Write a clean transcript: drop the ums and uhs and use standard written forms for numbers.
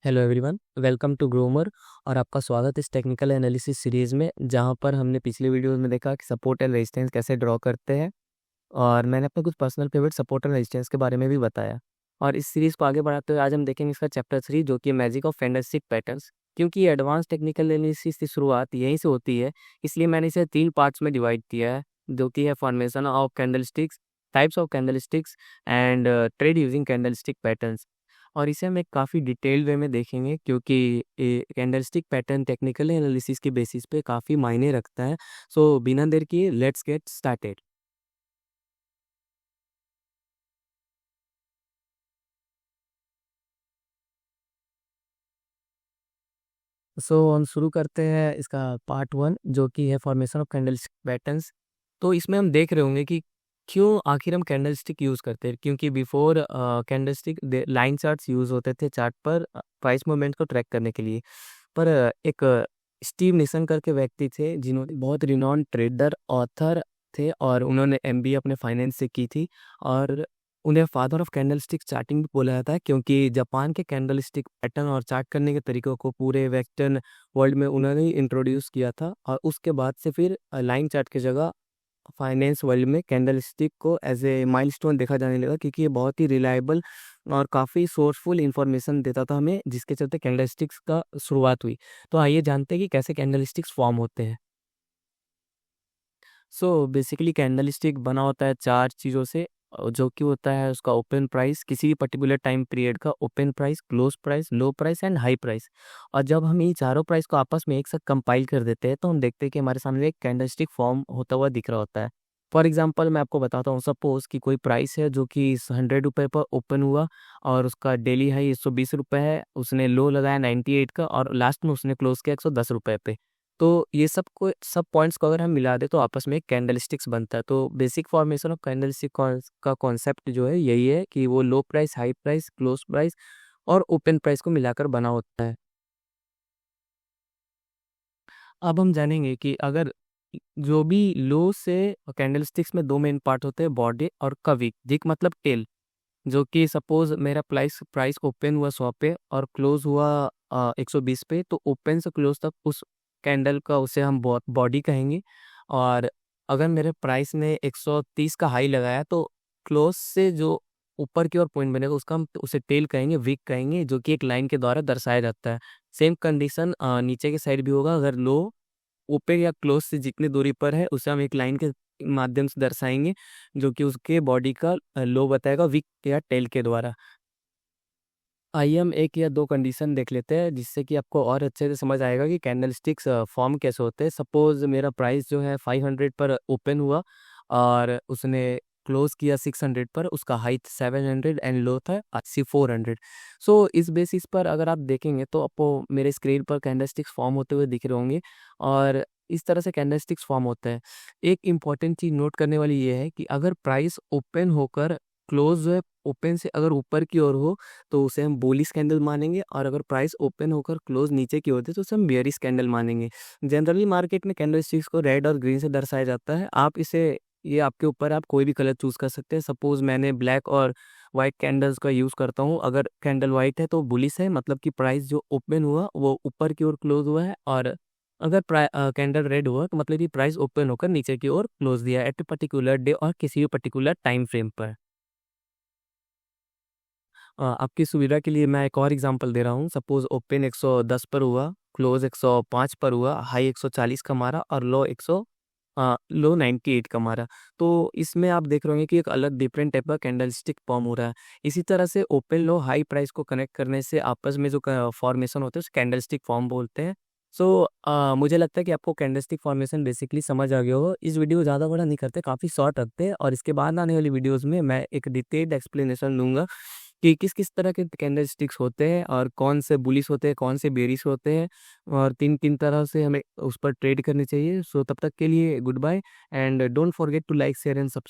Hello everyone, welcome to Gromer. और आपका स्वागत है इस टेक्निकल एनालिसिस सीरीज़ में, जहां पर हमने पिछले वीडियोस में देखा कि सपोर्ट एंड रेजिस्टेंस कैसे ड्रॉ करते हैं। और मैंने अपने कुछ personal favourite support and resistance के बारे में भी बताया। और इस सीरीज़ को आगे बढ़ाते हुए आज हम देखेंगे इसका चैप्टर 3, जो कि मैजिक ऑफ कैंडलस्टिक पैटर्न्स। क्योंकि एडवांस टेक्निकल एनालिसिस की शुरुआत यहीं से होती है, इसलिए मैंने इसे 3 पार्ट्स में डिवाइड किया है, जो कि है formation of candlesticks, types of candlesticks and trade using candlestick patterns. और इसे हम एक काफ़ी डिटेल्ड वे में देखेंगे, क्योंकि कैंडलस्टिक पैटर्न टेक्निकल एनालिसिस के बेसिस पे काफ़ी मायने रखता है। सो बिना देर किए लेट्स गेट स्टार्टेड। सो हम शुरू करते हैं इसका पार्ट 1, जो कि है फॉर्मेशन ऑफ कैंडलस्टिक पैटर्न्स। तो इसमें हम देख रहे होंगे कि क्यों आखिर हम कैंडलस्टिक यूज़ करते हैं। क्योंकि before candlestick line charts use होते थे चार्ट पर प्राइस मूवमेंट को ट्रैक करने के लिए। पर एक स्टीव निसन करके व्यक्ति थे, जिन्होंने बहुत रिनॉन्ड ट्रेडर, ऑथर थे, और उन्होंने एमबीए अपने फाइनेंस से की थी। और उन्हें फादर ऑफ कैंडलस्टिक चार्टिंग भी बोला जाता है, क्योंकि जापान के कैंडलस्टिक पैटर्न और चार्ट करने के तरीकों को पूरे वेस्टर्न वर्ल्ड में उन्होंने ही इंट्रोड्यूस किया था। और उसके बाद से फिर लाइन चार्ट की जगह फाइनेंस वर्ल्ड में कैंडलस्टिक को एज ए माइलस्टोन देखा जाने लगा, क्योंकि ये बहुत ही रिलायबल और काफ़ी सोर्सफुल इंफॉर्मेशन देता था हमें, जिसके चलते कैंडलस्टिक्स का शुरुआत हुई। तो आइए जानते हैं कि कैसे कैंडलस्टिक्स फॉर्म होते हैं। सो बेसिकली कैंडलस्टिक बना होता है 4 चीज़ों से, जो कि होता है उसका ओपन प्राइस, किसी भी पर्टिकुलर टाइम पीरियड का open price, close price, low price and high price. और जब हम ये चारों प्राइस को आपस में एक साथ कंपाइल कर देते हैं, तो हम देखते हैं कि हमारे सामने एक कैंडलस्टिक फॉर्म होता हुआ दिख रहा होता है। फॉर एग्जांपल मैं आपको बताता हूँ, सपोज कि कोई प्राइस है जो कि 100 रुपये पर ओपन हुआ, और उसका डेली हाई 120 रुपये है, उसने लो लगाया 98 का, और लास्ट में उसने क्लोज किया 110 रुपये पे। तो ये सब पॉइंट्स को अगर हम मिला दें तो आपस में एक कैंडलस्टिक्स बनता है। तो बेसिक फॉर्मेशन ऑफ कैंडलस्टिक का कॉन्सेप्ट जो है यही है कि वो लो price, high price, close price और ओपन प्राइस को मिलाकर बना होता है। अब हम जानेंगे कि अगर जो भी लो से कैंडलस्टिक्स में 2 मेन पार्ट होते हैं, बॉडी और विक। विक मतलब टेल, जो कि सपोज मेरा प्राइस प्राइस ओपन हुआ 100 पे और क्लोज हुआ 120 पे, तो ओपन से क्लोज तक उस कैंडल का उसे हम बॉडी कहेंगे। और अगर मेरे प्राइस ने 130 का हाई लगाया, तो क्लोज से जो ऊपर की ओर पॉइंट बनेगा उसका हम उसे टेल कहेंगे, विक कहेंगे, जो कि एक लाइन के द्वारा दर्शाया जाता है। सेम कंडीशन नीचे के साइड भी होगा। अगर लो ओपन या क्लोज से जितनी दूरी पर है उसे हम एक लाइन के माध्यम से दर्शाएंगे, जो कि उसके बॉडी का लो बताएगा, विक या टेल के द्वारा। आइए हम 1 या 2 कंडीशन देख लेते हैं, जिससे कि आपको और अच्छे से समझ आएगा कि कैंडलस्टिक्स फॉर्म कैसे होते हैं। सपोज मेरा प्राइस जो है 500 पर ओपन हुआ, और उसने क्लोज किया 600 पर, उसका हाई 700 एंड लो था 400। सो इस बेसिस पर अगर आप देखेंगे तो आपको मेरे स्क्रीन पर कैंडलस्टिक्स फॉर्म होते हुए दिख रहे होंगे। और इस तरह से कैंडलस्टिक्स फॉर्म होता है। एक इम्पॉर्टेंट चीज़ नोट करने वाली ये है कि अगर प्राइस ओपन होकर क्लोज जो है ओपन से अगर ऊपर की ओर हो, तो उसे हम बुलिश कैंडल मानेंगे। और अगर प्राइस ओपन होकर क्लोज नीचे की होती है, तो उसे हम बेयरिश कैंडल मानेंगे। जनरली मार्केट में कैंडलस्टिक्स को रेड और ग्रीन से दर्शाया जाता है। आप इसे ये आपके ऊपर है, आप कोई भी कलर चूज कर सकते हैं। सपोज मैंने ब्लैक और वाइट कैंडल्स का यूज़ करता हूँ। अगर कैंडल वाइट है तो बुलिश है, मतलब कि प्राइस जो ओपन हुआ वो ऊपर की ओर क्लोज हुआ है। और अगर कैंडल रेड हुआ तो मतलब कि प्राइस ओपन होकर नीचे की ओर क्लोज दिया है एट ए पर्टिकुलर डे और किसी भी पर्टिकुलर टाइम फ्रेम पर। आपकी सुविधा के लिए मैं एक और एग्जांपल दे रहा हूँ। सपोज़ ओपन 110 पर हुआ, क्लोज़ 105 पर हुआ, हाई 140 का मारा और लो 98 का मारा। तो इसमें आप देख रहे होंगे कि एक अलग डिफरेंट टाइप का कैंडलस्टिक फॉर्म हो रहा है। इसी तरह से ओपन लो हाई प्राइस को कनेक्ट करने से आपस में जो क फॉर्मेशन होता है उसे कैंडलस्टिक फॉर्म बोलते हैं। सो मुझे लगता है कि आपको कैंडलस्टिक फॉर्मेशन बेसिकली समझ आ गया होगा। इस वीडियो को ज़्यादा बड़ा नहीं करते, काफ़ी शॉर्ट रखते हैं, और इसके बाद आने वाली वीडियोज़ में मैं एक डिटेल्ड एक्सप्लेनेशन दूँगा कि किस-किस तरह के कैंडलस्टिक्स होते हैं और कौन से बुलिश होते हैं, कौन से बेयरिश होते हैं, और 3-3 तरह से हमें उस पर ट्रेड करनी चाहिए। सो तब तक के लिए good bye, and don't forget to like, share and subscribe.